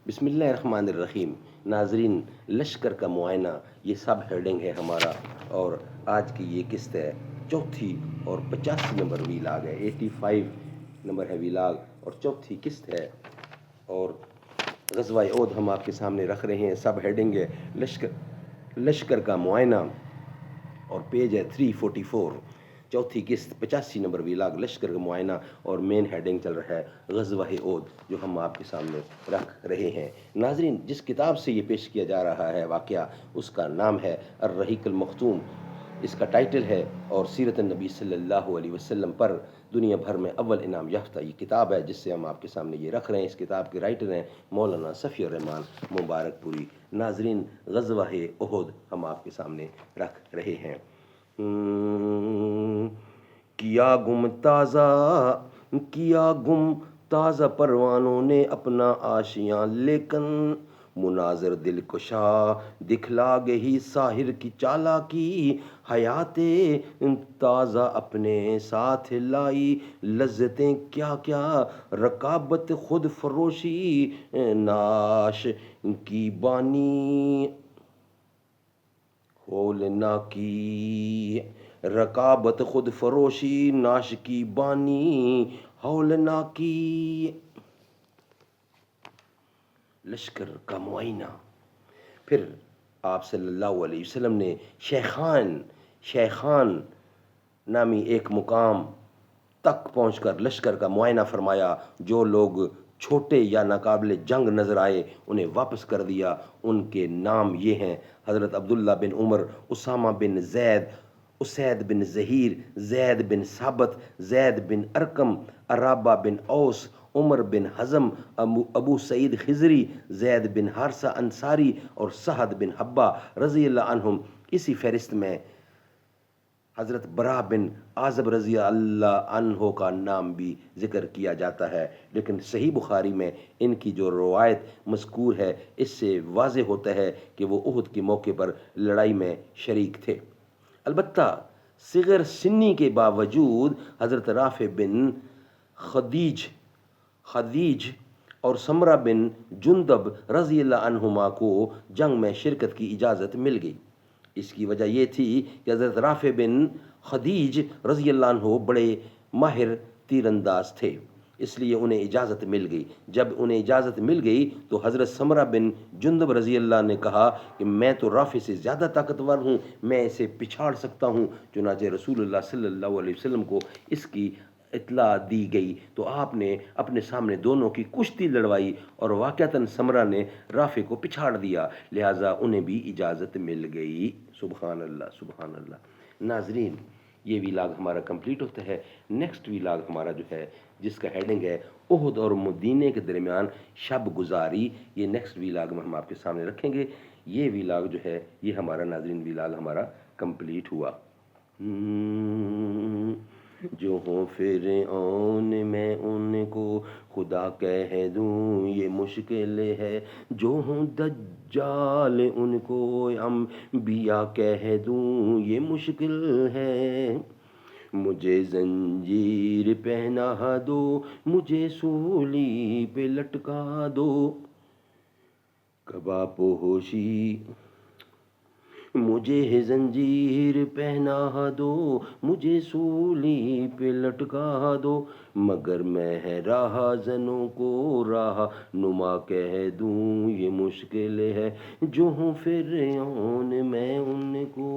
بسم اللہ الرحمن الرحیم۔ ناظرین، لشکر کا معائنہ یہ سب ہیڈنگ ہے ہمارا، اور آج کی یہ قسط ہے چوتھی اور 85 نمبر ویلاگ ہے، 85 نمبر ہے ویلاگ اور چوتھی قسط ہے، اور غزوہ احد ہم آپ کے سامنے رکھ رہے ہیں۔ سب ہیڈنگ ہے لشکر کا معائنہ، اور پیج ہے 344، چوتھی قسط 85 نمبر ویلاگ لشکر کا معائنہ، اور مین ہیڈنگ چل رہا ہے غزوہ احد جو ہم آپ کے سامنے رکھ رہے ہیں۔ ناظرین، جس کتاب سے یہ پیش کیا جا رہا ہے واقعہ، اس کا نام ہے الرحیق المختوم، اس کا ٹائٹل ہے، اور سیرت النبی صلی اللہ علیہ وسلم پر دنیا بھر میں اول انعام یافتہ یہ کتاب ہے جس سے ہم آپ کے سامنے یہ رکھ رہے ہیں۔ اس کتاب کے رائٹر ہیں مولانا صفی الرحمان مبارک پوری۔ ناظرین، غزوہ احد ہم آپ کے سامنے رکھ رہے ہیں۔ کیا گم تازہ پروانوں نے اپنا آشیاں، لیکن مناظر دل کشا دکھلا گئی ساحر کی چالاکی، حیات تازہ اپنے ساتھ لائی لذتیں کیا کیا، رکابت خود فروشی ناش کی بانی ہولنا کی، رکابت خود فروشی ناش کی بانی ہولنا کی۔ لشکر کا معائنہ۔ پھر آپ صلی اللہ علیہ وسلم نے شیخان نامی ایک مقام تک پہنچ کر لشکر کا معائنہ فرمایا۔ جو لوگ چھوٹے یا ناقابل جنگ نظر آئے انہیں واپس کر دیا۔ ان کے نام یہ ہیں: حضرت عبداللہ بن عمر، اسامہ بن زید، اسید بن ظہیر، زید بن ثابت، زید بن ارقم، عرابہ بن اوس، عمر بن حزم، ابو سعید خضری، زید بن حارثہ انصاری، اور سعد بن حبہ رضی اللہ عنہم۔ اسی فہرست میں حضرت برا بن عازب رضی اللہ عنہ کا نام بھی ذکر کیا جاتا ہے، لیکن صحیح بخاری میں ان کی جو روایت مذکور ہے اس سے واضح ہوتا ہے کہ وہ احد کے موقع پر لڑائی میں شریک تھے۔ البتہ صغر سنی کے باوجود حضرت رافع بن خدیج اور سمرہ بن جندب رضی اللہ عنہما کو جنگ میں شرکت کی اجازت مل گئی۔ اس کی وجہ یہ تھی کہ حضرت رافع بن خدیج رضی اللہ عنہ بڑے ماہر تیر انداز تھے، اس لیے انہیں اجازت مل گئی۔ جب انہیں اجازت مل گئی تو حضرت سمرہ بن جندب رضی اللہ نے کہا کہ میں تو رافع سے زیادہ طاقتور ہوں، میں اسے پچھاڑ سکتا ہوں۔ چنانچہ رسول اللہ صلی اللہ علیہ وسلم کو اس کی اطلاع دی گئی تو آپ نے اپنے سامنے دونوں کی کشتی لڑوائی، اور واقعتاً سمرہ نے رافع کو پچھاڑ دیا، لہٰذا انہیں بھی اجازت مل گئی۔ سبحان اللہ، سبحان اللہ۔ ناظرین، یہ ویلاگ ہمارا کمپلیٹ ہوتا ہے۔ نیکسٹ ویلاگ ہمارا جو ہے جس کا ہیڈنگ ہے احد اور مدینے کے درمیان شب گزاری، یہ نیکسٹ ویلاگ میں ہم آپ کے سامنے رکھیں گے۔ یہ ویلاگ جو ہے یہ ہمارا ناظرین ویلاگ ہمارا کمپلیٹ ہوا۔ جو ہوں فرعون میں ان کو خدا کہہ دوں یہ مشکل ہے، جو ہوں دجال ان کو انبیاء کہہ دوں یہ مشکل ہے۔ مجھے زنجیر پہنا دو، مجھے سولی پہ لٹکا دو، کبا پوشی مجھے زنجیر پہنا دو، مجھے سولی پہ لٹکا دو، مگر میں راہ زنوں کو راہ نما کہہ دوں یہ مشکل ہے۔ جو ہوں فرعون میں ان کو